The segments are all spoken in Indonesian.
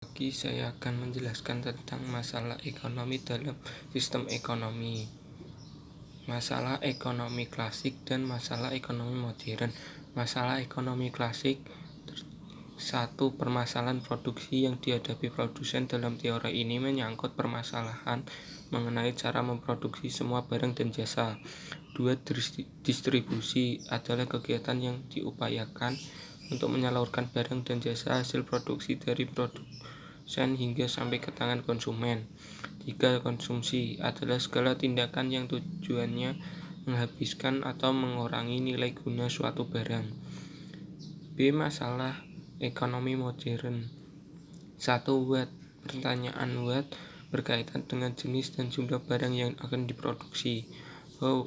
Saya akan menjelaskan tentang masalah ekonomi dalam sistem ekonomi. Masalah ekonomi klasik dan masalah ekonomi modern. Masalah ekonomi klasik: 1. Permasalahan produksi yang dihadapi produsen dalam teori ini menyangkut permasalahan mengenai cara memproduksi semua barang dan jasa. 2. Distribusi adalah kegiatan yang diupayakan untuk menyalurkan barang dan jasa hasil produksi dari produsen hingga sampai ke tangan konsumen. 3. Konsumsi adalah segala tindakan yang tujuannya menghabiskan atau mengurangi nilai guna suatu barang. B. Masalah ekonomi modern. 1. What. Pertanyaan what berkaitan dengan jenis dan jumlah barang yang akan diproduksi. How.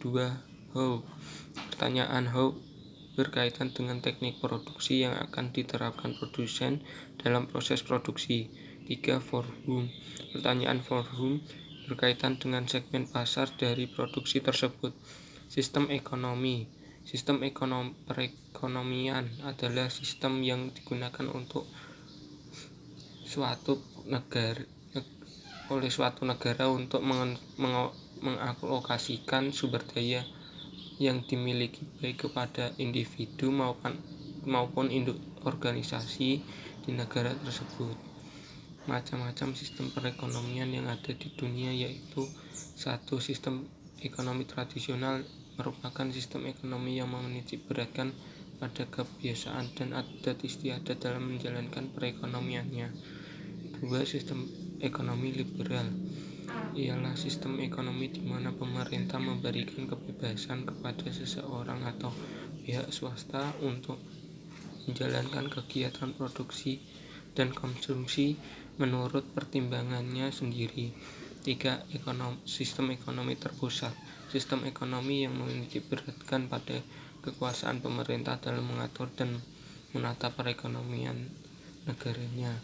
2. How. Pertanyaan how berkaitan dengan teknik produksi yang akan diterapkan produsen dalam proses produksi. 3. For whom. Pertanyaan for whom berkaitan dengan segmen pasar dari produksi tersebut. Sistem ekonomi. Sistem perekonomian adalah sistem yang digunakan oleh suatu negara untuk mengalokasikan sumber daya yang dimiliki baik kepada individu maupun induk organisasi di negara tersebut. Macam-macam sistem perekonomian yang ada di dunia yaitu: 1. Sistem ekonomi tradisional merupakan sistem ekonomi yang menitik beratkan pada kebiasaan dan adat istiadat dalam menjalankan perekonomiannya. 2. Sistem ekonomi liberal ialah sistem ekonomi di mana pemerintah memberikan kebebasan kepada seseorang atau pihak swasta untuk menjalankan kegiatan produksi dan konsumsi menurut pertimbangannya sendiri. 3. Sistem ekonomi terpusat. Sistem ekonomi yang menitik beratkan pada kekuasaan pemerintah dalam mengatur dan menata perekonomian negaranya.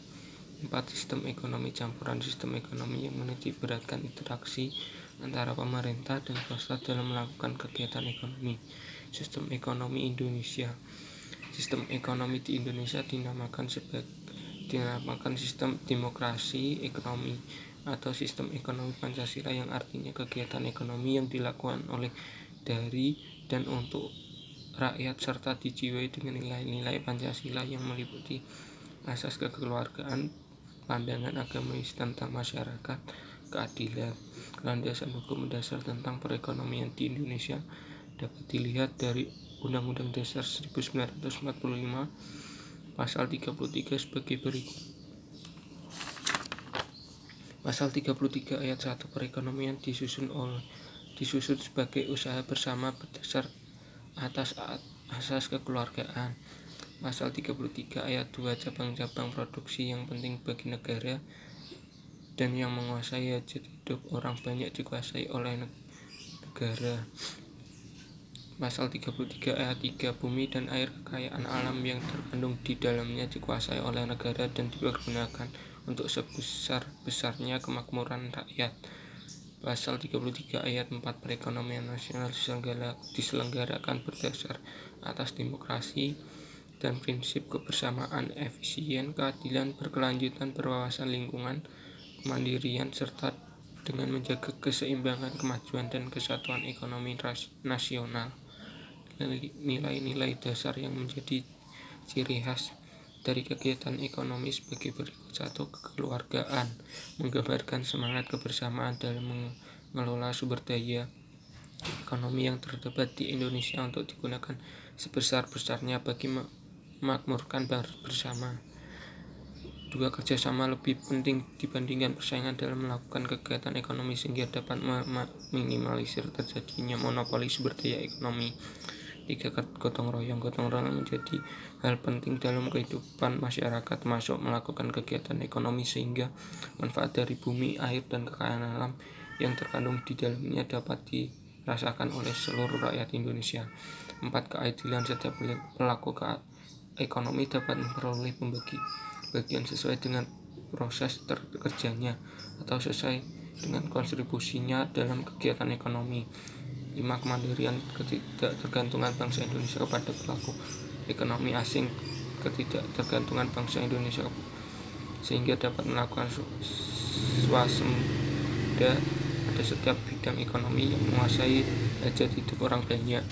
4. Sistem ekonomi campuran. Sistem ekonomi yang menitik beratkan interaksi antara pemerintah dan swasta dalam melakukan kegiatan ekonomi. Sistem ekonomi Indonesia. Sistem ekonomi di Indonesia dinamakan sistem demokrasi ekonomi atau sistem ekonomi Pancasila, yang artinya kegiatan ekonomi yang dilakukan oleh, dari, dan untuk rakyat serta dijiwai dengan nilai-nilai Pancasila yang meliputi asas kekeluargaan, pandangan agamis tentang masyarakat, keadilan. Landasan hukum dasar tentang perekonomian di Indonesia dapat dilihat dari Undang-Undang Dasar 1945 Pasal 33 sebagai berikut. Pasal 33 ayat 1. Perekonomian disusun sebagai usaha bersama berdasar atas asas kekeluargaan. Pasal 33 ayat 2. Cabang-cabang produksi yang penting bagi negara dan yang menguasai hajat hidup orang banyak dikuasai oleh negara. Pasal 33 ayat 3. Bumi dan air kekayaan alam yang terkandung di dalamnya dikuasai oleh negara dan dipergunakan untuk sebesar-besarnya kemakmuran rakyat. Pasal 33 ayat 4. Perekonomian nasional diselenggarakan berdasar atas demokrasi dan prinsip kebersamaan, efisien, keadilan, berkelanjutan, berwawasan lingkungan, kemandirian, serta dengan menjaga keseimbangan, kemajuan, dan kesatuan ekonomi nasional. Nilai-nilai dasar yang menjadi ciri khas dari kegiatan ekonomi sebagai berikut. 1. Kekeluargaan menggambarkan semangat kebersamaan dalam mengelola sumber daya ekonomi yang terdapat di Indonesia untuk digunakan sebesar-besarnya bagi memakmurkan bersama. 2. Kerjasama lebih penting dibandingkan persaingan dalam melakukan kegiatan ekonomi sehingga dapat meminimalisir terjadinya monopoli sumber daya ekonomi. 3. Gotong royong menjadi hal penting dalam kehidupan masyarakat, termasuk melakukan kegiatan ekonomi sehingga manfaat dari bumi, air, dan kekayaan alam yang terkandung di dalamnya dapat dirasakan oleh seluruh rakyat Indonesia. 4. Keadilan. Setiap pelaku ekonomi dapat memperoleh bagian sesuai dengan proses kerjanya atau sesuai dengan kontribusinya dalam kegiatan ekonomi. 5. Kemandirian. Ketidaktergantungan bangsa Indonesia kepada pelaku ekonomi asing. Ketidaktergantungan bangsa Indonesia sehingga dapat melakukan swasembada pada setiap bidang ekonomi yang menguasai hajat hidup orang banyak.